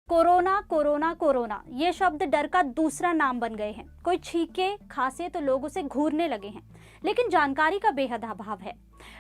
Corona corona corona ये शब्द डर का दूसरा नाम बन गए हैं। कोई छींके खांसे तो लोग उसे घूरने लगे हैं, लेकिन जानकारी का बेहद अभाव है।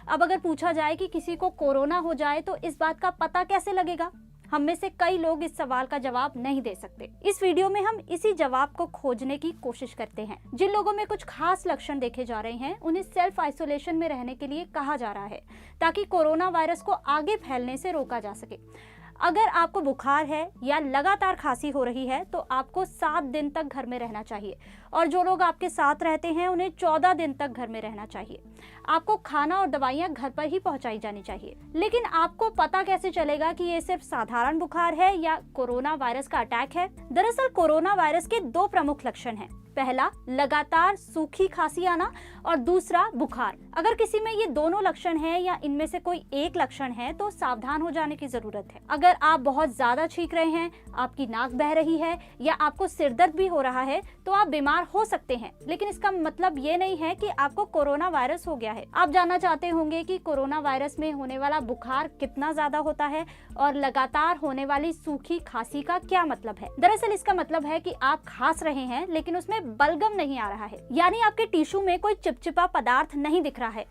अब अगर पूछा जाए कि किसी को कोरोना हो जाए तो इस बात का पता कैसे लगेगा, हम में से कई लोग इस सवाल का जवाब नहीं दे सकते। इस वीडियो में हम इसी जवाब को खोजने की कोशिश करते हैं। जिन लोगों में कुछ खास लक्षण देखे जा रहे हैं उन्हें सेल्फ आइसोलेशन में रहने के लिए कहा जा रहा है, ताकि कोरोना वायरस को आगे फैलने से रोका जा सके। अगर आपको बुखार है या लगातार खांसी हो रही है तो आपको 7 दिन तक घर में रहना चाहिए, और जो लोग आपके साथ रहते हैं उन्हें 14 दिन तक घर में रहना चाहिए। आपको खाना और दवाइयां घर पर ही पहुंचाई जानी चाहिए। लेकिन आपको पता कैसे चलेगा कि ये सिर्फ साधारण बुखार है या कोरोना वायरस का अटैक है? दरअसल कोरोना वायरस के 2 प्रमुख लक्षण हैं। पहला, लगातार सूखी खांसी आना, और दूसरा बुखार। अगर किसी में ये दोनों लक्षण हैं या इनमें से कोई एक लक्षण है तो सावधान हो जाने की जरूरत है। अगर आप बहुत ज्यादा छींक रहे हैं, आपकी नाक बह रही है या आपको सिर दर्द भी हो रहा है तो आप बीमार हो सकते हैं, लेकिन इसका मतलब ये नहीं है कि आपको कोरोना वायरस हो गया है। आप जानना चाहते होंगे कि कोरोना वायरस में होने वाला बुखार कितना ज्यादा होता है और लगातार होने वाली सूखी खांसी का क्या मतलब है। दरअसल इसका मतलब है कि आप खांस रहे हैं लेकिन उसमें बलगम नहीं आ रहा है, यानी आपके टिश्यू में कोई चिपचिपा पदार्थ नहीं दिख रहा है।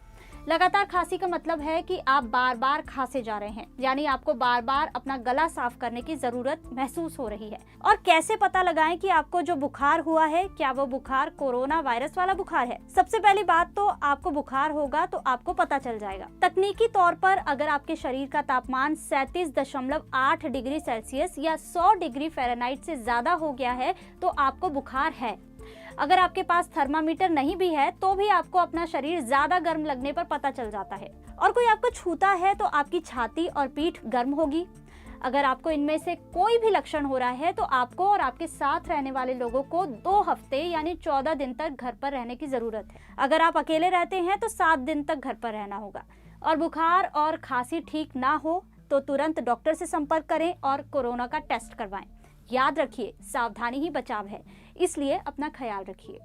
लगातार खांसी का मतलब है कि आप बार बार खांसे जा रहे हैं, यानी आपको बार बार अपना गला साफ करने की जरूरत महसूस हो रही है। और कैसे पता लगाएं कि आपको जो बुखार हुआ है क्या वो बुखार कोरोना वायरस वाला बुखार है? सबसे पहली बात तो आपको बुखार होगा तो आपको पता चल जाएगा। तकनीकी तौर पर अगर आपके शरीर का तापमान 37.8 डिग्री सेल्सियस या 100 डिग्री फ़ारेनहाइट से ज्यादा हो गया है तो आपको बुखार है। अगर आपके पास थर्मामीटर नहीं भी है तो भी आपको अपना शरीर ज्यादा गर्म लगने पर पता चल जाता है। और कोई आपको छूता है तो आपकी छाती और पीठ गर्म होगी। अगर आपको इनमें से कोई भी लक्षण हो रहा है तो आपको और आपके साथ रहने वाले लोगों को 2 हफ्ते यानी 14 दिन तक घर पर रहने की जरूरत है। अगर आप अकेले रहते हैं तो 7 दिन तक घर पर रहना होगा। और बुखार और खांसी ठीक ना हो तो तुरंत डॉक्टर से संपर्क करें और कोरोना का टेस्ट करवाएं। याद रखिए, सावधानी ही बचाव है, इसलिए अपना ख्याल रखिए।